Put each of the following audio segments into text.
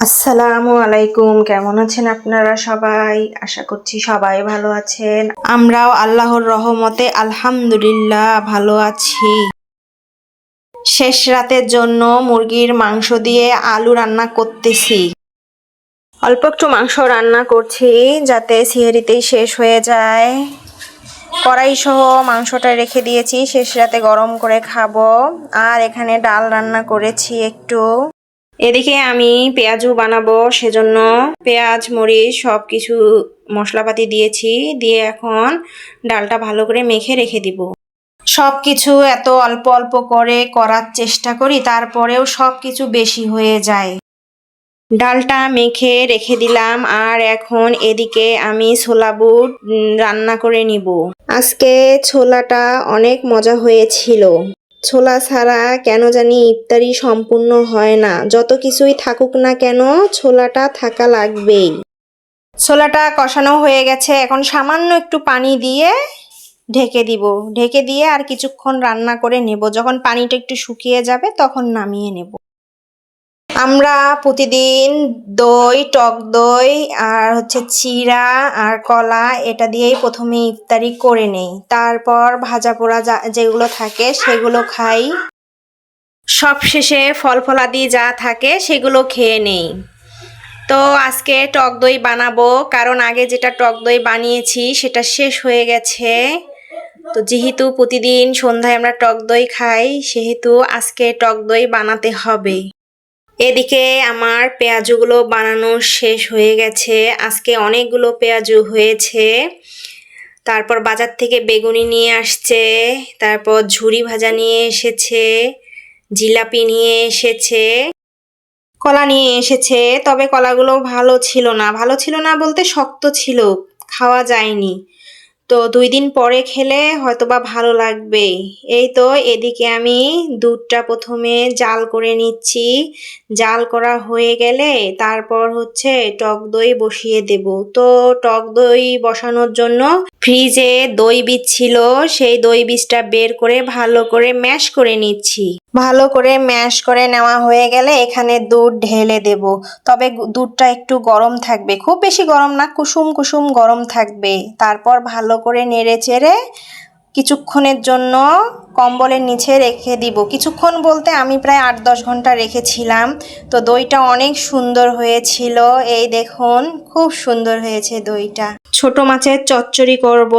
আসসালামু আলাইকুম। কেমন আছেন আপনারা সবাই? আশা করছি সবাই ভালো আছেন। আমরাও আল্লাহর রহমতে আলহামদুলিল্লাহ ভালো আছি। শেষ রাতের জন্য মুরগির মাংস দিয়ে আলু রান্না করতেছি। অল্প একটু মাংস রান্না করছি যাতে সিহরিতেই শেষ হয়ে যায়। কড়াই সহ মাংসটা রেখে দিয়েছি, শেষ রাতে গরম করে খাবো। আর এখানে ডাল রান্না করেছি একটু। এদিকে আমি পেঁয়াজু বানাবো, সেজন্য পেঁয়াজ মরিচ সব কিছু মশলাপাতি দিয়েছি, দিয়ে এখন ডালটা ভালো করে মেখে রেখে দিব। সব কিছু এত অল্প অল্প করে করার চেষ্টা করি, তারপরেও সব কিছু বেশি হয়ে যায়। ডালটা মেখে রেখে দিলাম, আর এখন এদিকে আমি ছোলা বুট রান্না করে নিব। আজকে ছোলাটা অনেক মজা হয়েছিল। ছোলা ছাড়া কেন জানি ইফতারি সম্পূর্ণ হয় না। যত কিছুই থাকুক না কেন, ছোলাটা থাকা লাগবেই। ছোলাটা কষানো হয়ে গেছে, এখন সামান্য একটু পানি দিয়ে ঢেকে দিব। ঢেকে দিয়ে আর কিছুক্ষণ রান্না করে নেব। যখন পানিটা একটু শুকিয়ে যাবে তখন নামিয়ে নেব। আমরা প্রতিদিন দই, টক দই আর চিড়া আর কলা এটা দিয়েই প্রথমে ইফতারি করে নেই। তারপর ভাজা পোড়া যেগুলো থাকে সেগুলো খাই। সব শেষে ফল ফলাদি যা থাকে সেগুলো খেয়ে নেই। তো আজকে টক দই বানাবো, কারণ আগে যেটা টক দই বানিয়েছি সেটা শেষ হয়ে গেছে। তো যেহেতু প্রতিদিন সন্ধ্যায় আমরা টক দই খাই, সেহেতু আজকে টক দই বানাতে হবে। এদিকে আমার পেঁয়াজুগুলো বানানো শেষ হয়ে গেছে। আজকে অনেকগুলো পেঁয়াজু হয়েছে। তারপর বাজার থেকে বেগুনি নিয়ে আসছে, তারপর ঝুরি ভাজা নিয়ে এসেছে, জিলাপি নিয়ে এসেছে, কলা নিয়ে এসেছে। তবে কলাগুলো ভালো ছিল না। ভালো ছিল না বলতে শক্ত ছিল, খাওয়া যায়নি। তো 2 দিন পরে খেলে হয়তোবা ভালো লাগবে। এই তো এদিকে আমি দুধটা প্রথমে জাল করে নিচ্ছি। জাল করা হয়ে গেলে তারপর টক দই বসিয়ে দেব। তো টক দই বসানোর জন্য ফ্রিজে দই বীজ ছিল, সেই দই বীজটা বের করে ভালো করে ম্যাশ করে নিচ্ছি। ভালো করে ম্যাশ করে নেওয়া হয়ে গেলে এখানে দুধ ঢেলে দেব। তবে দুধটা একটু গরম থাকবে, খুব বেশি গরম না, কুসুম কুসুম গরম থাকবে। তারপর ভালো করে নেড়ে চেড়ে কিছুক্ষণের জন্য কম্বলের নিচে রেখে দিব। কিছুক্ষণ বলতে আমি প্রায় 8-10 ঘন্টা রেখেছিলাম। তো দইটা অনেক সুন্দর হয়েছিল। এই দেখুন, খুব সুন্দর হয়েছে দইটা। ছোট মাছের চচ্চড়ি করব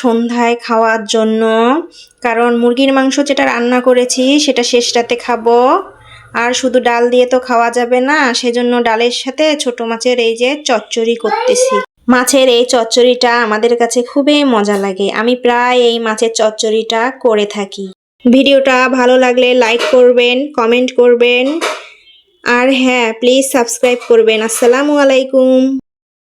সন্ধ্যায় খাওয়ার জন্য, কারণ মুরগির মাংস যেটা রান্না করেছি সেটা শেষ রাতে খাবো। আর শুধু ডাল দিয়ে তো খাওয়া যাবে না, সেজন্য ডালের সাথে ছোট মাছের এই যে চচ্চড়ি করতেছি। মাছের এই চচ্চড়িটা আমাদের কাছে খুবই মজা লাগে। আমি প্রায় এই মাছের চচ্চড়িটা করে থাকি। ভিডিওটা ভালো লাগলে লাইক করবেন, কমেন্ট করবেন, আর হ্যাঁ, প্লিজ সাবস্ক্রাইব করবেন। আসসালামু আলাইকুম।